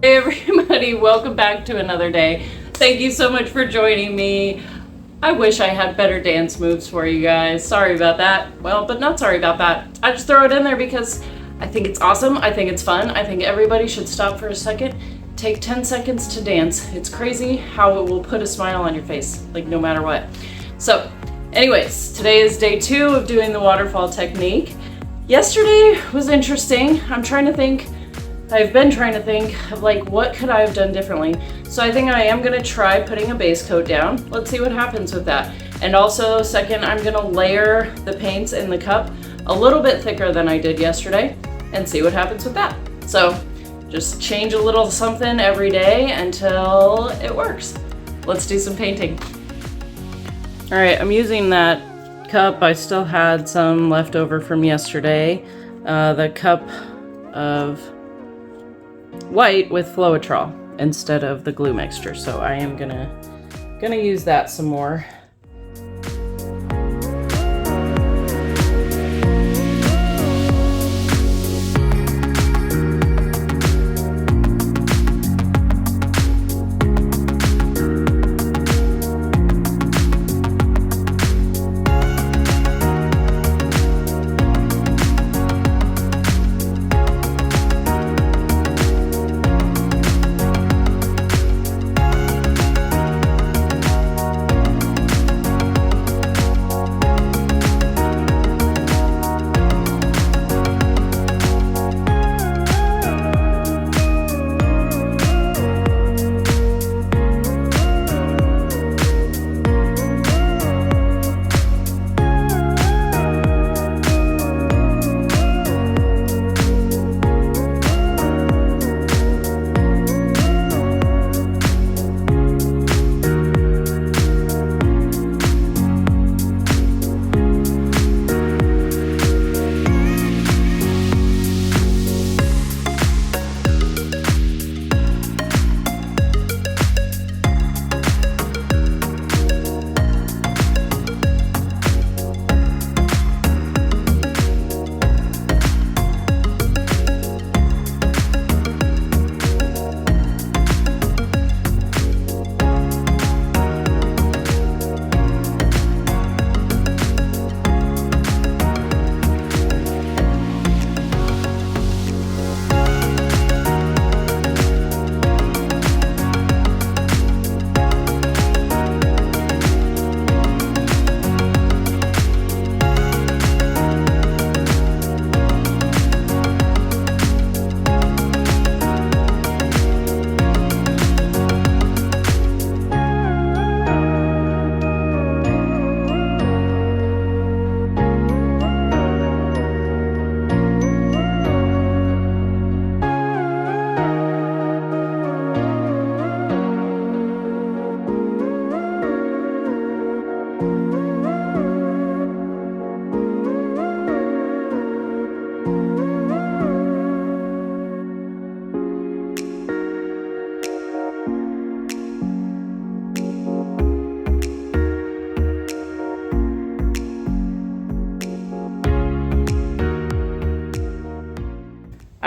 Hey everybody, welcome back to another day. Thank you so much for joining me. I wish I had better dance moves for you guys. Sorry about that. Well, but not sorry about that. I just throw it in there because I think it's awesome. I think it's fun. I think everybody should stop for a second. Take 10 seconds to dance. It's crazy how it will put a smile on your face, like no matter what. So anyways, today is day 2 of doing the waterfall technique. Yesterday was interesting. I've been trying to think of like what could I have done differently. So I think I am gonna try putting a base coat down. Let's see what happens with that. And also second, I'm gonna layer the paints in the cup a little bit thicker than I did yesterday and see what happens with that. So just change a little something every day until it works. Let's do some painting. All right, I'm using that cup. I still had some left over from yesterday. The cup of white with floetrol instead of the glue mixture. So I am gonna use that some more.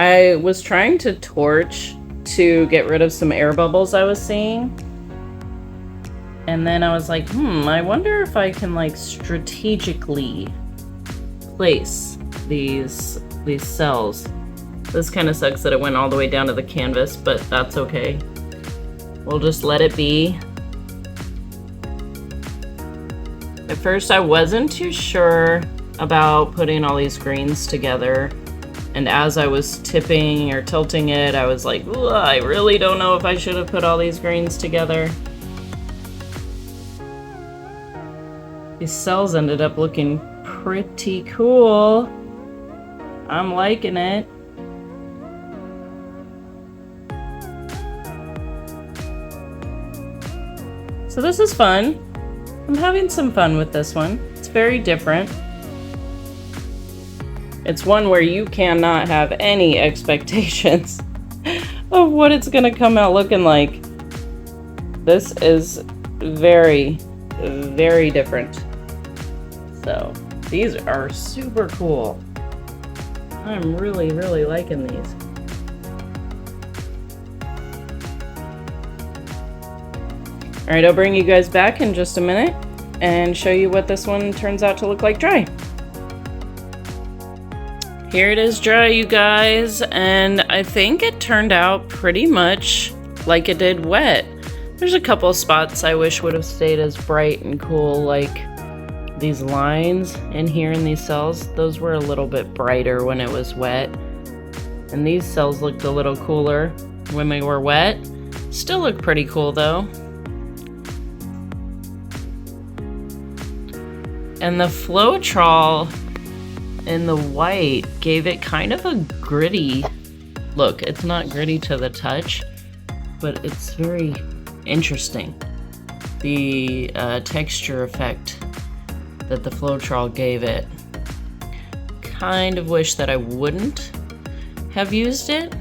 I was trying to torch to get rid of some air bubbles I was seeing. And then I was like, I wonder if I can like strategically place these cells. This kind of sucks that it went all the way down to the canvas, but that's okay. We'll just let it be. At first I wasn't too sure about putting all these greens together. And as I was tipping or tilting it, I was like, I really don't know if I should have put all these greens together. These cells ended up looking pretty cool. I'm liking it. So this is fun. I'm having some fun with this one. It's very different. It's one where you cannot have any expectations of what it's gonna come out looking like. This is very, very different. So these are super cool. I'm really, really liking these. All right, I'll bring you guys back in just a minute and show you what this one turns out to look like dry. Here it is dry, you guys, and I think it turned out pretty much like it did wet. There's a couple spots I wish would have stayed as bright and cool, like these lines in here in these cells. Those were a little bit brighter when it was wet. And these cells looked a little cooler when they were wet. Still look pretty cool though. And the floetrol in the white gave it kind of a gritty look. It's not gritty to the touch, but it's very interesting. The texture effect that the floetrol gave it. Kind of wish that I wouldn't have used it.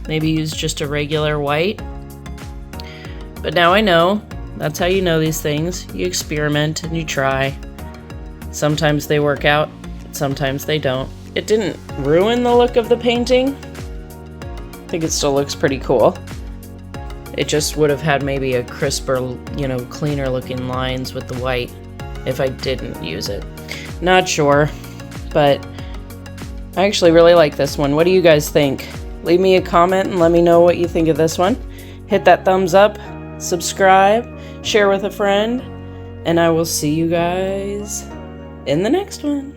Maybe use just a regular white. But now I know. That's how you know these things. You experiment and you try. Sometimes they work out, sometimes they don't. It didn't ruin the look of the painting. I think it still looks pretty cool. It just would have had maybe a crisper, you know, cleaner looking lines with the white if I didn't use it. Not sure, but I actually really like this one. What do you guys think? Leave me a comment and let me know what you think of this one. Hit that thumbs up, subscribe, share with a friend, and I will see you guys in the next one.